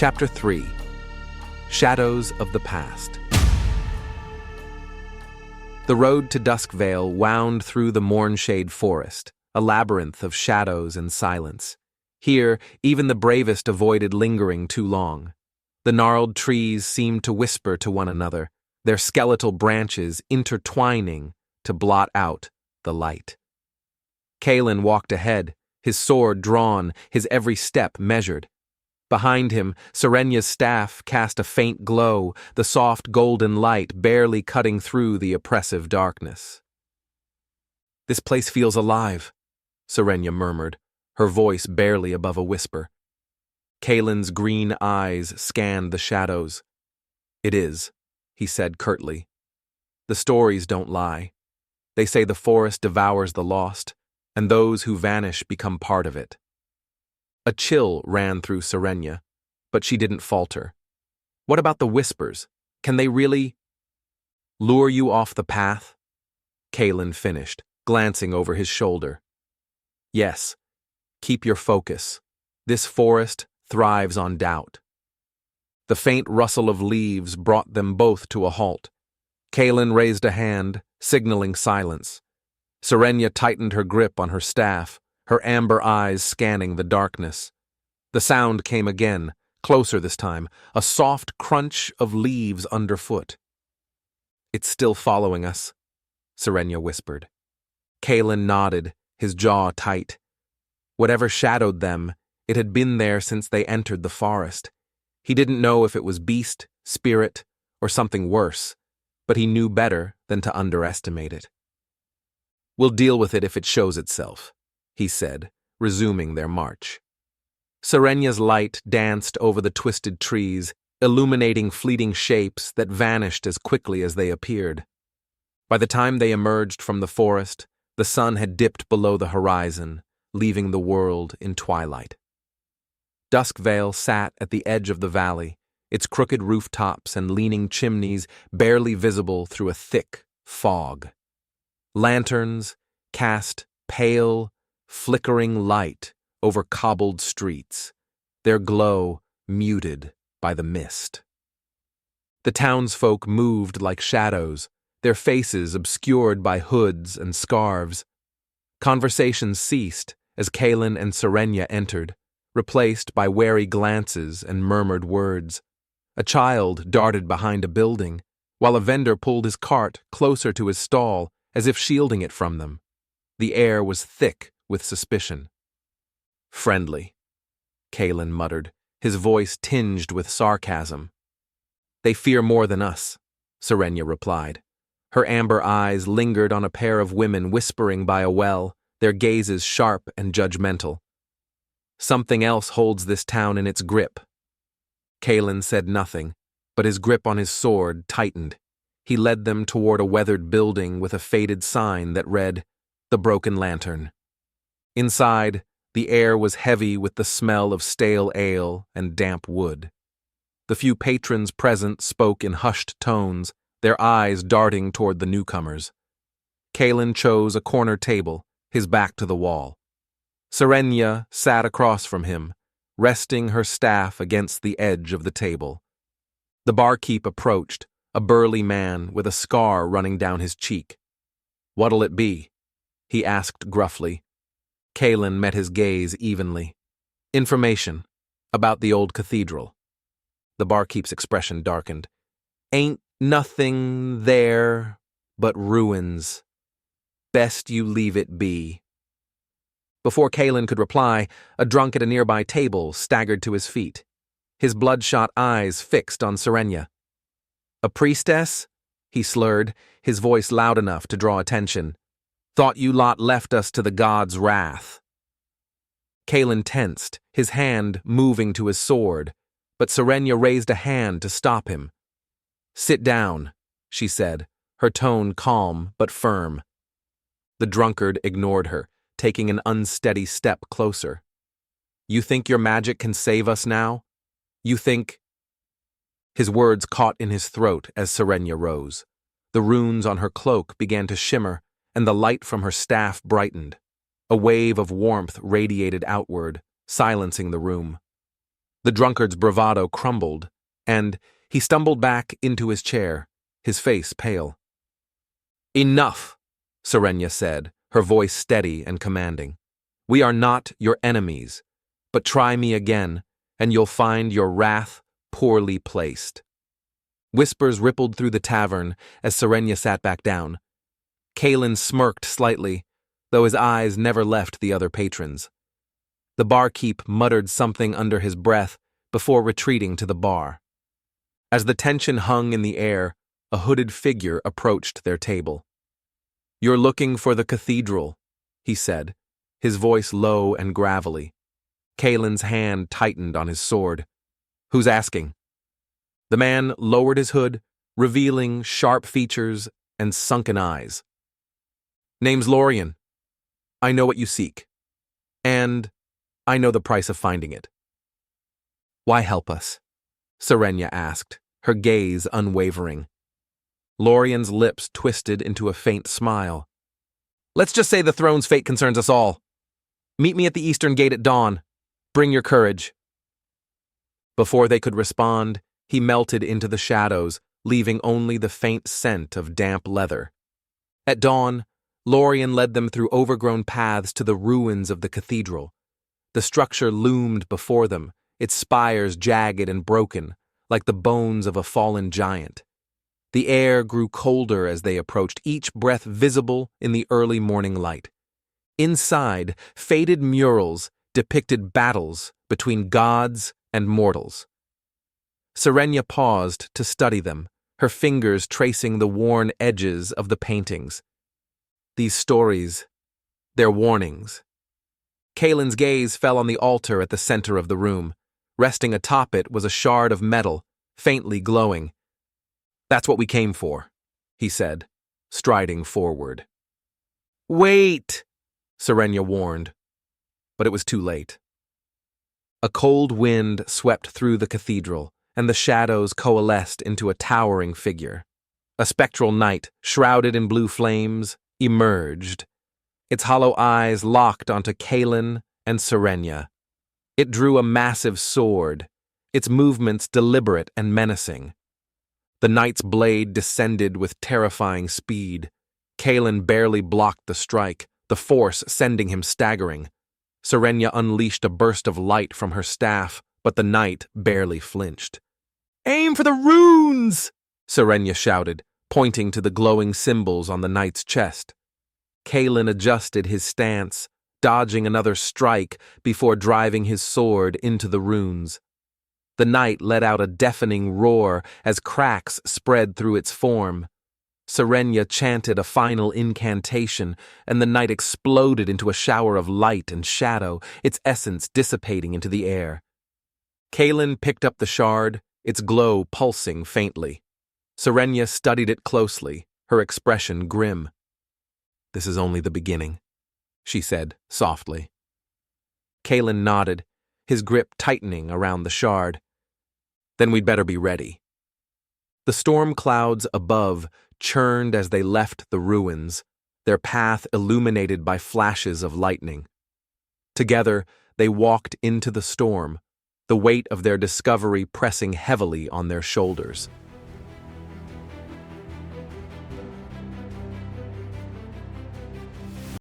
Chapter 3. Shadows of the Past. The road to Duskvale wound through the Mornshade Forest, a labyrinth of shadows and silence. Here, even the bravest avoided lingering too long. The gnarled trees seemed to whisper to one another, their skeletal branches intertwining to blot out the light. Kaelin walked ahead, his sword drawn, his every step measured. Behind him, Serenya's staff cast a faint glow, the soft golden light barely cutting through the oppressive darkness. "This place feels alive," Serenya murmured, her voice barely above a whisper. Kaelin's green eyes scanned the shadows. "It is," he said curtly. "The stories don't lie. They say the forest devours the lost, and those who vanish become part of it." A chill ran through Serenya, but she didn't falter. "What about the whispers? Can they really lure you off the path?" Kaelin finished, glancing over his shoulder. "Yes. Keep your focus. This forest thrives on doubt." The faint rustle of leaves brought them both to a halt. Kaelin raised a hand, signaling silence. Serenya tightened her grip on her staff, her amber eyes scanning the darkness. The sound came again, closer this time, a soft crunch of leaves underfoot. "It's still following us," Serenya whispered. Kaelin nodded, his jaw tight. Whatever shadowed them, it had been there since they entered the forest. He didn't know if it was beast, spirit, or something worse, but he knew better than to underestimate it. "We'll deal with it if it shows itself," he said, resuming their march. Serenya's light danced over the twisted trees, illuminating fleeting shapes that vanished as quickly as they appeared. By the time they emerged from the forest, the sun had dipped below the horizon, leaving the world in twilight. Duskvale sat at the edge of the valley, its crooked rooftops and leaning chimneys barely visible through a thick fog. Lanterns cast pale, flickering light over cobbled streets, their glow muted by the mist. The townsfolk moved like shadows, their faces obscured by hoods and scarves. Conversations ceased as Kaelin and Serenya entered, replaced by wary glances and murmured words. A child darted behind a building, while a vendor pulled his cart closer to his stall as if shielding it from them. The air was thick with suspicion. "Friendly," Kaelin muttered, his voice tinged with sarcasm. "They fear more than us," Serenya replied. Her amber eyes lingered on a pair of women whispering by a well, their gazes sharp and judgmental. "Something else holds this town in its grip." Kaelin said nothing, but his grip on his sword tightened. He led them toward a weathered building with a faded sign that read, "The Broken Lantern." Inside, the air was heavy with the smell of stale ale and damp wood. The few patrons present spoke in hushed tones, their eyes darting toward the newcomers. Kaelin chose a corner table, his back to the wall. Serenya sat across from him, resting her staff against the edge of the table. The barkeep approached, a burly man with a scar running down his cheek. "What'll it be?" he asked gruffly. Kaelin met his gaze evenly. "Information about the old cathedral." The barkeep's expression darkened. "Ain't nothing there but ruins. Best you leave it be." Before Kaelin could reply, a drunk at a nearby table staggered to his feet, his bloodshot eyes fixed on Serenya. "A priestess?" he slurred, his voice loud enough to draw attention. "Thought you lot left us to the gods' wrath." Kaelin tensed, his hand moving to his sword, but Serenya raised a hand to stop him. "Sit down," she said, her tone calm but firm. The drunkard ignored her, taking an unsteady step closer. "You think your magic can save us now? You think—" His words caught in his throat as Serenya rose. The runes on her cloak began to shimmer, and the light from her staff brightened. A wave of warmth radiated outward, silencing the room. The drunkard's bravado crumbled, and he stumbled back into his chair, his face pale. "Enough," Serenia said, her voice steady and commanding. "We are not your enemies, but try me again, and you'll find your wrath poorly placed." Whispers rippled through the tavern as Serenia sat back down. Kalen smirked slightly, though his eyes never left the other patrons. The barkeep muttered something under his breath before retreating to the bar. As the tension hung in the air, a hooded figure approached their table. "You're looking for the cathedral," he said, his voice low and gravelly. Kalen's hand tightened on his sword. "Who's asking?" The man lowered his hood, revealing sharp features and sunken eyes. "Name's Lorien. I know what you seek. And I know the price of finding it." "Why help us?" Serenia asked, her gaze unwavering. Lorien's lips twisted into a faint smile. "Let's just say the throne's fate concerns us all. Meet me at the eastern gate at dawn. Bring your courage." Before they could respond, he melted into the shadows, leaving only the faint scent of damp leather. At dawn, Lorien led them through overgrown paths to the ruins of the cathedral. The structure loomed before them, its spires jagged and broken, like the bones of a fallen giant. The air grew colder as they approached, each breath visible in the early morning light. Inside, faded murals depicted battles between gods and mortals. Serenia paused to study them, her fingers tracing the worn edges of the paintings. These stories, they're warnings. Kalen's gaze fell on the altar at the center of the room. Resting atop it was a shard of metal, faintly glowing. "That's what we came for," he said, striding forward. "Wait!" Serenia warned, but it was too late. A cold wind swept through the cathedral, and the shadows coalesced into a towering figure. A spectral knight, shrouded in blue flames, emerged. Its hollow eyes locked onto Kalen and Serenia. It drew a massive sword, its movements deliberate and menacing. The knight's blade descended with terrifying speed. Kalen barely blocked the strike, the force sending him staggering. Serenia unleashed a burst of light from her staff, but the knight barely flinched. "Aim for the runes!" Serenia shouted, pointing to the glowing symbols on the knight's chest. Kalen adjusted his stance, dodging another strike before driving his sword into the runes. The knight let out a deafening roar as cracks spread through its form. Serenia chanted a final incantation, and the knight exploded into a shower of light and shadow, its essence dissipating into the air. Kalen picked up the shard, its glow pulsing faintly. Serenia studied it closely, her expression grim. "This is only the beginning," she said softly. Kalen nodded, his grip tightening around the shard. "Then we'd better be ready." The storm clouds above churned as they left the ruins, their path illuminated by flashes of lightning. Together, they walked into the storm, the weight of their discovery pressing heavily on their shoulders.